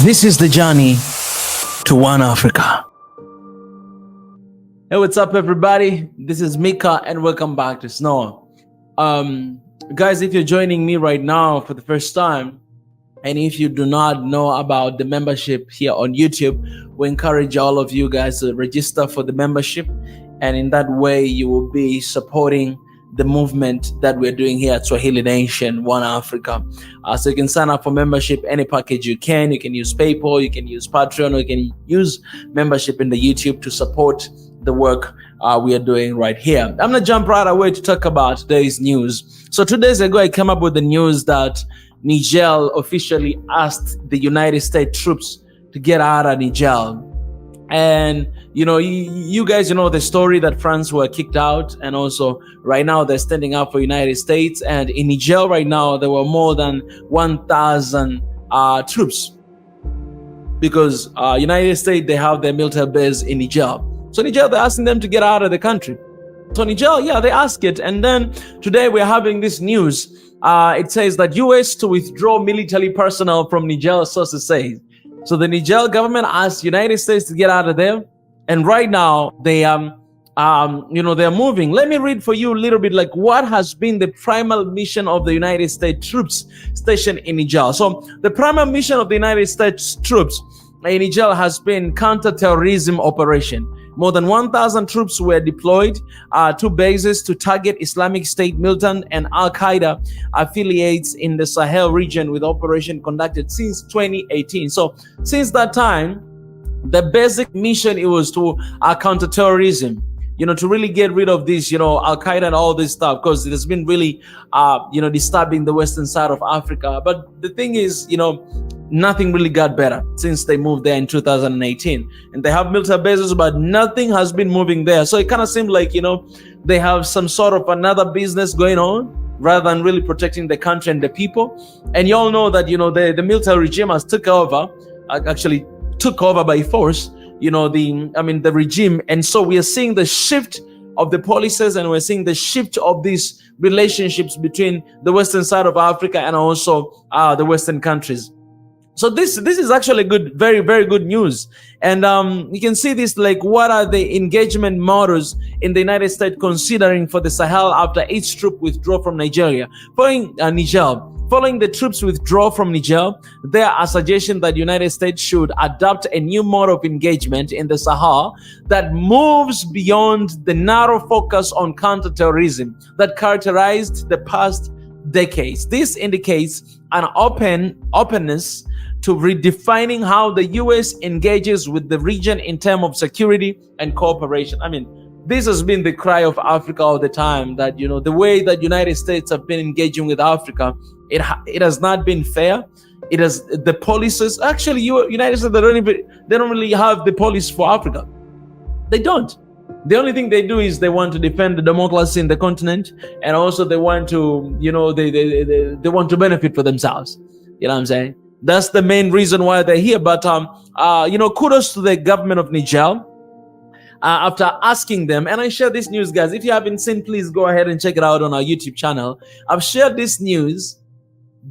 This is the journey to One Africa. Hey, what's up, everybody? This is Mika, and welcome back to SNOA. Guys, if you're joining me right now for the first time, and if you do not know about the membership here on YouTube, we encourage all of you guys to register for the membership, and in that way, you will be supporting the movement that we're doing here at Swahili Nation, One Africa. So you can sign up for membership, any package you can. You can use PayPal, you can use Patreon, or you can use membership in the YouTube to support the work we are doing right here. I'm gonna jump right away to talk about today's news. So 2 days ago, I came up with the news that Niger officially asked the United States troops to get out of Niger. And you know, you guys, you know the story that France were kicked out, and also right now they're standing up for United States. And in Niger right now, there were more than 1,000 troops, because United States, they have their military base in Niger. So Niger, they're asking them to get out of the country. So Niger, yeah, they ask it. And then today we're having this news. It says that US to withdraw military personnel from Niger, sources say. So the Niger government asked United States to get out of there. And right now they they're moving. Let me read for you a little bit like what has been the primary mission of the United States troops stationed in Niger. So the primary mission of the United States troops in Niger has been counter-terrorism operation. More than 1,000 troops were deployed to bases to target Islamic State militant and Al-Qaeda affiliates in the Sahel region, with operation conducted since 2018. So since that time, the basic mission, it was to counter-terrorism, to really get rid of this, Al-Qaeda and all this stuff, because it has been really, disturbing the western side of Africa. But the thing is, nothing really got better since they moved there in 2018. And they have military bases, but nothing has been moving there. So it kind of seemed like, they have some sort of another business going on rather than really protecting the country and the people. And you all know that, the military regime has took over by force, the regime. And so we are seeing the shift of the policies, and we're seeing the shift of these relationships between the western side of Africa and also the western countries. So this is actually good, very, very good news. And you can see this, like, what are the engagement models in the United States considering for the Sahel after its troop withdraw from Nigeria? Following the troops withdraw from Niger, there are suggestions that the United States should adopt a new model of engagement in the Sahel that moves beyond the narrow focus on counterterrorism that characterized the past decades. This indicates an openness to redefining how the US engages with the region in terms of security and cooperation. I mean, this has been the cry of Africa all the time, that, the way that United States have been engaging with Africa, it has not been fair. It has the policies. Actually, United States, they don't really have the policy for Africa. They don't. The only thing they do is they want to defend the democracy in the continent, and also they want to, they want to benefit for themselves. You know what I'm saying? That's the main reason why they're here. But kudos to the government of Niger. After asking them, and I share this news, guys. If you haven't seen, please go ahead and check it out on our YouTube channel. I've shared this news,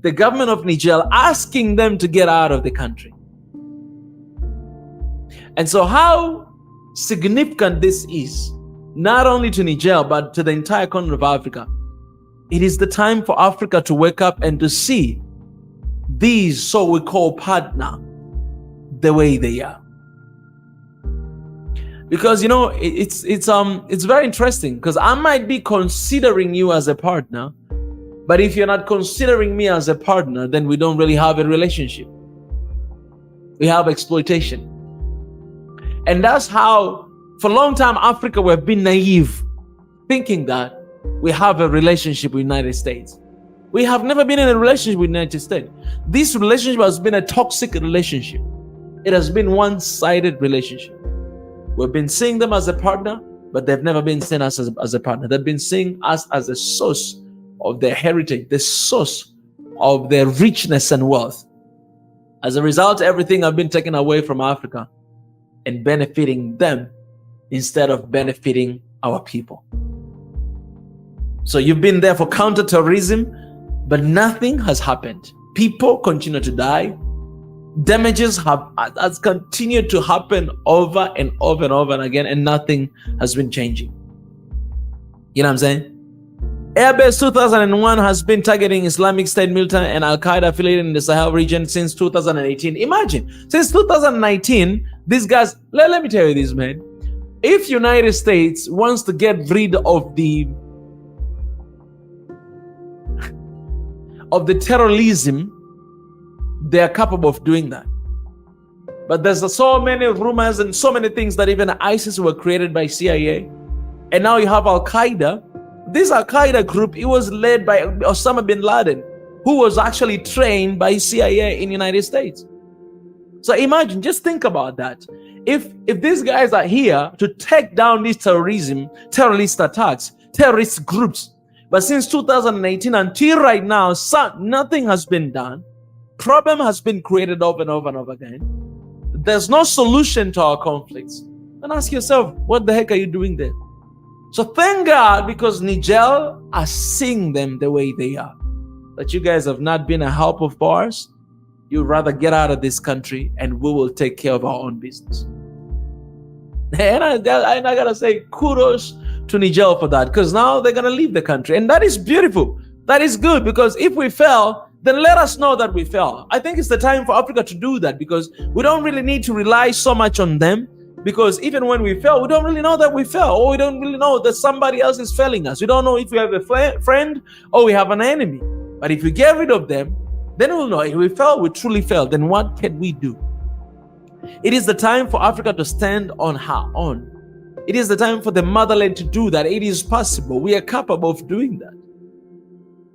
the government of Niger asking them to get out of the country. And so how significant this is, not only to Niger, but to the entire continent of Africa. It is the time for Africa to wake up and to see these so-called partner the way they are. Because it's very interesting, because I might be considering you as a partner, but if you're not considering me as a partner, then we don't really have a relationship. We have exploitation. And that's how, for a long time, Africa, we've been naive, thinking that we have a relationship with the United States. We have never been in a relationship with the United States. This relationship has been a toxic relationship. It has been one-sided relationship. We've been seeing them as a partner, but they've never been seeing us as a partner. They've been seeing us as a source of their heritage, the source of their richness and wealth. As a result, everything has been taken away from Africa and benefiting them instead of benefiting our people. So you've been there for counterterrorism, but nothing has happened. People continue to die. Damages has continued to happen over and over and over and again, and nothing has been changing. You know what I'm saying? Airbase 2001 has been targeting Islamic State militant and Al-Qaeda affiliated in the Sahel region since 2018. Imagine, since 2019, these guys, let me tell you this, man. If United States wants to get rid of the terrorism, they are capable of doing that. But there's so many rumors and so many things that even ISIS were created by CIA. And now you have Al-Qaeda. This Al-Qaeda group, it was led by Osama bin Laden, who was actually trained by CIA in the United States. So imagine, just think about that. If these guys are here to take down this terrorism, terrorist attacks, terrorist groups, but since 2018 until right now, nothing has been done. Problem has been created over and over and over again. There's no solution to our conflicts. And ask yourself, what the heck are you doing there? So thank God, because Niger are seeing them the way they are. That you guys have not been a help of ours. You'd rather get out of this country and we will take care of our own business. And I gotta say kudos to Niger for that, because now they're gonna leave the country. And that is beautiful. That is good, because if we fail, then let us know that we fail. I think it's the time for Africa to do that, because we don't really need to rely so much on them. Because even when we fail, we don't really know that we fail, or we don't really know that somebody else is failing us. We don't know if we have a friend or we have an enemy. But if we get rid of them, then we'll know if we fail, we truly fail. Then what can we do? It is the time for Africa to stand on her own. It is the time for the motherland to do that. It is possible. We are capable of doing that.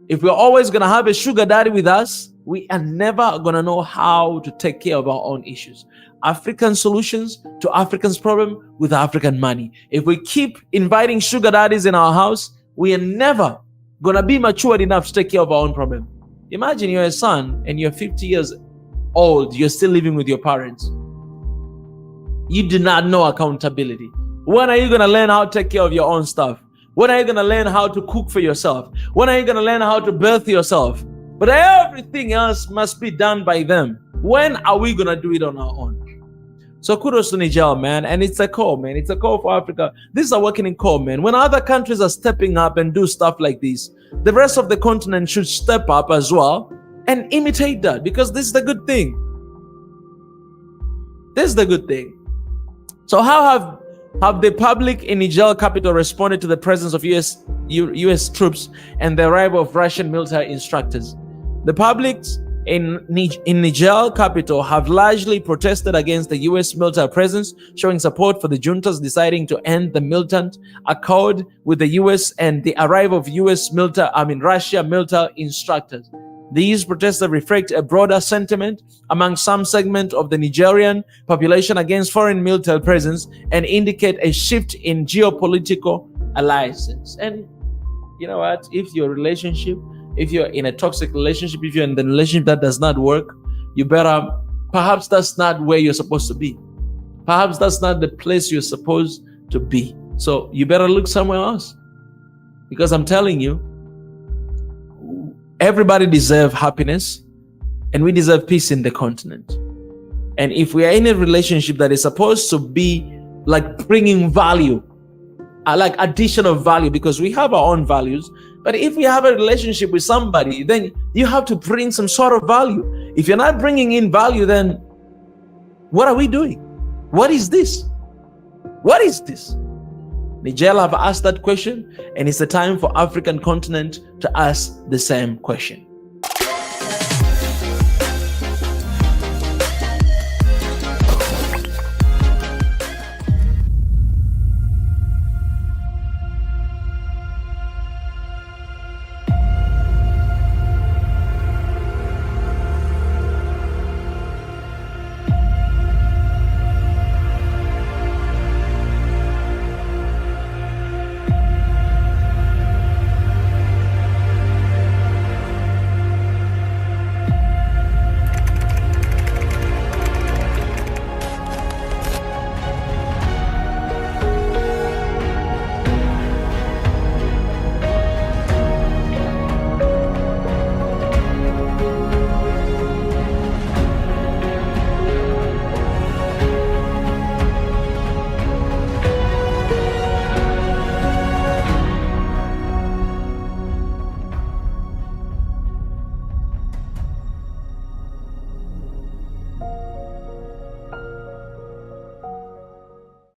If we're always going to have a sugar daddy with us, we are never going to know how to take care of our own issues. African solutions to Africans' problem with African money. If we keep inviting sugar daddies in our house, we are never going to be matured enough to take care of our own problem. Imagine you're a son and you're 50 years old, you're still living with your parents. You do not know accountability. When are you going to learn how to take care of your own stuff? When are you going to learn how to cook for yourself? When are you going to learn how to birth yourself? But everything else must be done by them. When are we going to do it on our own? So kudos to Niger, man. And it's a call, man. It's a call for Africa. This is a working call, man. When other countries are stepping up and do stuff like this, the rest of the continent should step up as well and imitate that, because this is the good thing. This is the good thing. So how have the public in Niger capital responded to the presence of US troops and the arrival of Russian military instructors? The public in Niger capital have largely protested against the US military presence, showing support for the juntas deciding to end the militant accord with the US and the arrival of Russia military instructors. These protests reflect a broader sentiment among some segment of the Nigerian population against foreign military presence and indicate a shift in geopolitical alliances. And you know what? If you're in a toxic relationship, if you're in the relationship that does not work, perhaps that's not where you're supposed to be. Perhaps that's not the place you're supposed to be. So you better look somewhere else. Because I'm telling you, everybody deserves happiness and we deserve peace in the continent. And if we are in a relationship that is supposed to be like bringing value, like additional value, because we have our own values, but if we have a relationship with somebody, then you have to bring some sort of value. If you're not bringing in value, then what are we doing? What is this? What is this? Niger have asked that question, and it's the time for African continent to ask the same question.